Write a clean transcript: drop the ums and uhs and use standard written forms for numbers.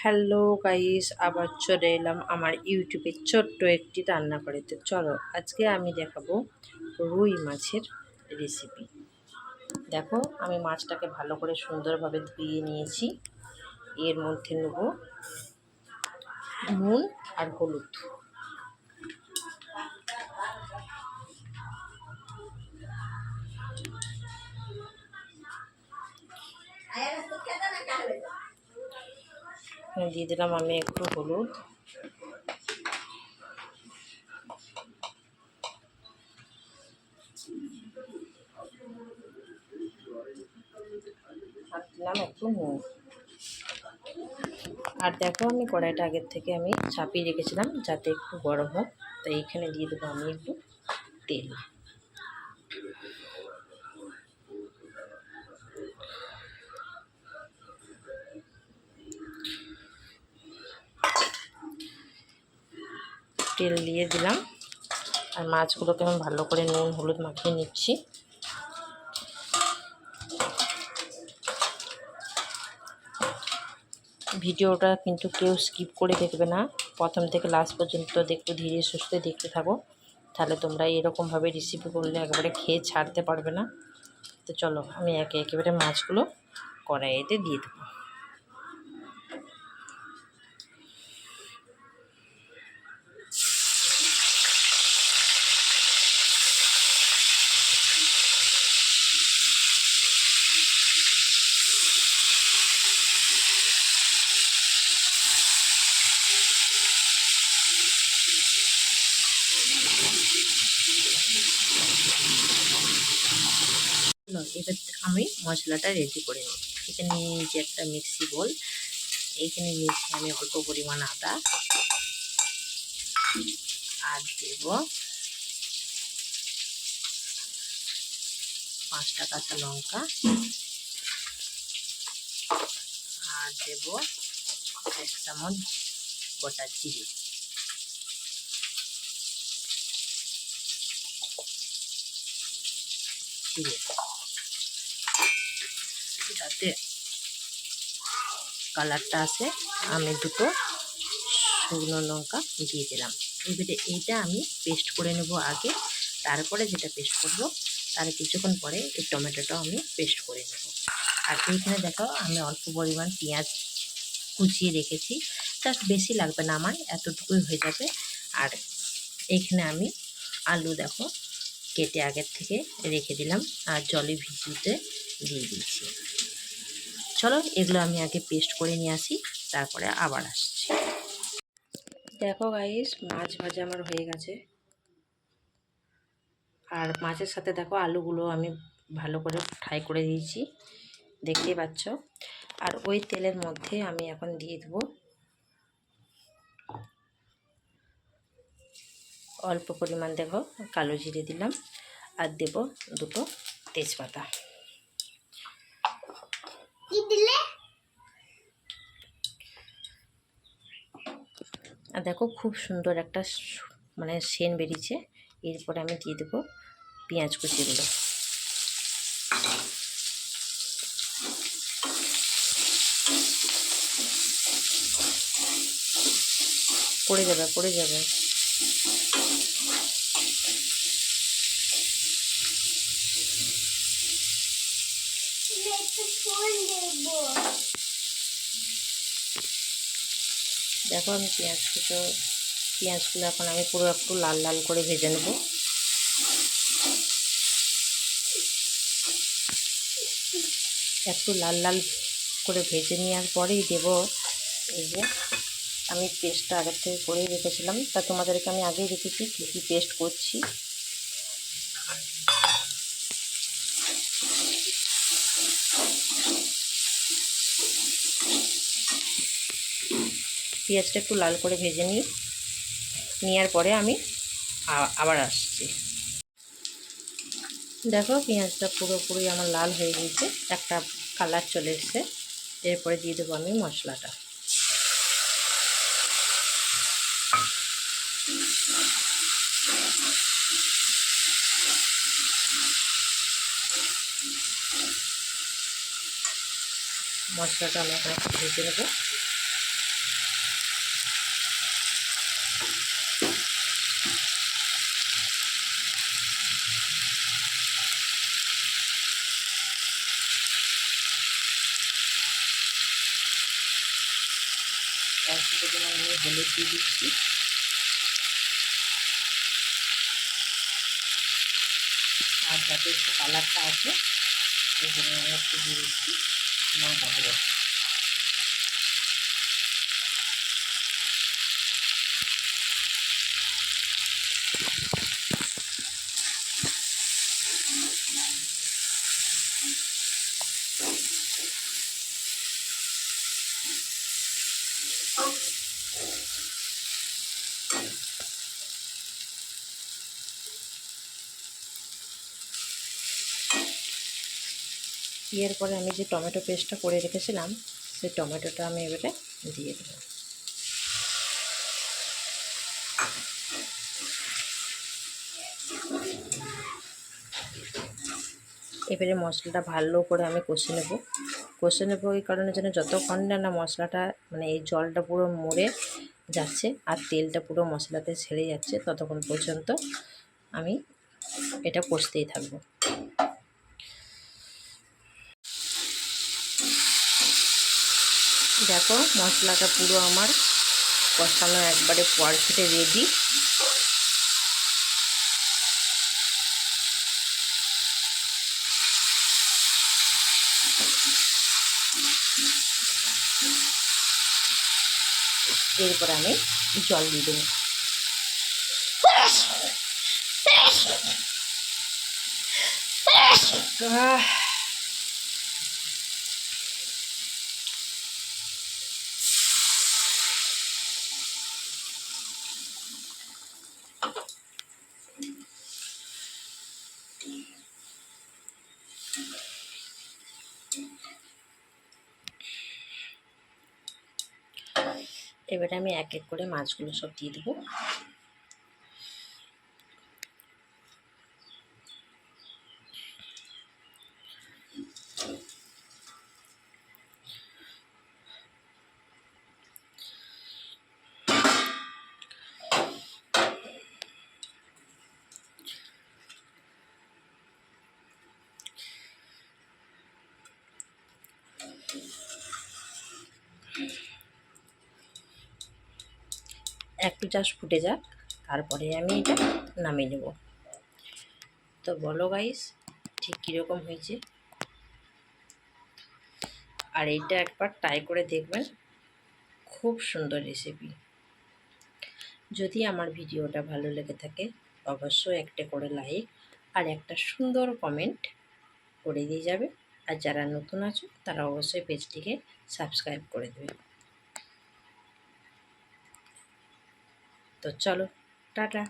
Hello guys, আবার চলে এলাম আমার ইউটিউবে ছোট্ট একটি রান্না করে। তো চলো আজকে আমি দেখাবো রুই মাছের রেসিপি। দেখো, আমি মাছটাকে ভালো করে সুন্দরভাবে ধুয়ে নিয়েছি। এর মধ্যে নেব নুন আর হলুদ। দিয়ে দিলাম আমি একটু হলুদ। আর দিলাম একটু নুন। আর দেখো, আমি কড়াইটা আগের থেকে আমি চাপিয়ে রেখেছিলাম যাতে একটু গরম হোক। তাই এখানে দিয়ে দেবো আমি একটু তেল। তেল দিয়ে দিলাম আর মাছগুলোকে আমি ভালো করে নুন হলুদ মাখিয়ে নিচ্ছি। ভিডিওটা কিন্তু কেউ স্কিপ করে দেখবে না, প্রথম থেকে লাস্ট পর্যন্ত দেখতে ধীরে সুস্থে দেখতে থাকো, তাহলে তোমরা এরকমভাবে রেসিপি করলে একেবারে খেয়ে ছাড়তে পারবে না। তো চলো আমি একেবারে মাছগুলো কড়াইতে দিয়ে দেবো। এবার আমি মশলাটা রেডি করে নিই। এখানে নিয়েছি একটা মিক্সি বোল। এইখানে নিয়েছি আমি অল্প পরিমাণ আদা, আর দেব 5টা কাঁচা লঙ্কা, আর দেব 1 চামচ গোটা জিরে। যাতে কালারটা আসে আমি 2টো শুকনো লঙ্কা দিয়ে দিলাম। এবারে এইটা আমি পেস্ট করে নেব আগে, তারপরে যেটা পেস্ট করব তার কিছুক্ষণ পরে এই টমেটোটা আমি পেস্ট করে নেব। আর এইখানে দেখো আমি অল্প পরিমাণ পেঁয়াজ কুচিয়ে রেখেছি, জাস্ট বেশি লাগবে না, আমার এতটুকুই হয়ে যাবে। আর এইখানে আমি আলু দেখো কেটে আগের থেকে রেখে দিলাম আর জলে ভিজিয়ে দিয়ে দিয়েছি। চলো এগুলো আমি আগে পেস্ট করে নিয়ে আসি, তারপরে আবার আসছি। দেখো গাইস, মাছ ভাজা আমার হয়ে গেছে। আর মাছের সাথে দেখো আলুগুলো আমি ভালো করে ফ্রাই করে দিয়েছি, দেখতেই পাচ্ছ। আর ওই তেলের মধ্যে আমি এখন দিয়ে দেবো অল্প পরিমাণ দেখো কালো জিরে দিলাম, আর দেব 2টো তেজপাতা। আর দেখো খুব সুন্দর একটা মানে সেন্ট বেরিয়েছে। এরপরে আমি দিয়ে দেবো পেঁয়াজ কুচিগুলো। পড়ে যাবে পড়ে যাবে। দেখো আমি পেঁয়াজগুলো এখন আমি পুরো একটু লাল লাল করে ভেজে নেব। একটু লাল লাল করে ভেজে নেওয়ার পরেই দেব এই যে আমি পেস্টটা আগের থেকে করেই রেখেছিলাম, তা তোমাদেরকে আমি আগেই রেখেছি কী কী পেস্ট করছি। পেঁয়াজটা একটু লাল করে ভেজে নেওয়ার পরে আমি আবার আসছি। দেখো পেঁয়াজটা পুরোপুরি আমার লাল হয়ে গিয়েছে, একটা কালার চলে এসছে। এরপরে দিয়ে দেবো আমি মশলাটা। মশলাটা আমি এখন একটু ভেজে নেব। অল্প পরিমাণ আমি হলুদ দিয়ে দিচ্ছি, আর যাতে একটু কালারটা আসে এই জন্য আমি একটু দিয়ে দিচ্ছি লঙ্কা গুঁড়ো। এরপরে আমি যে টমেটো পেস্টটা করে রেখেছিলাম সেই টমেটোটা আমি এবারে দিয়ে দেবো। এবারে মশলাটা ভালো করে আমি কষে নেব এই কারণে যেন যতক্ষণ না মশলাটা মানে এই জলটা পুরো মরে যাচ্ছে আর তেলটা পুরো মশলাতে ছেড়ে যাচ্ছে ততক্ষণ পর্যন্ত আমি এটা কষতেই থাকবো। দেখো মশলাটা পুরো আমার কষানো একবারে পারফেক্ট রেডি। এরপর আমি জল দিয়ে দেবো। এবারে আমি এক এক করে মাছগুলো সব দিয়ে দেবো। একটু জাস্ট ফুটে যাক, তারপরে আমি এটা নামিয়ে নেব। তো বলো গাইস ঠিক কীরকম হয়েছে, আর এইটা একবার ট্রাই করে দেখবেন, খুব সুন্দর রেসিপি। যদি আমার ভিডিওটা ভালো লেগে থাকে অবশ্যই একটা করে লাইক আর একটা সুন্দর কমেন্ট করে দিয়ে যাবে। আর যারা নতুন আছো তারা অবশ্যই পেজটিকে সাবস্ক্রাইব করে দেবে। তো চলো টাটা।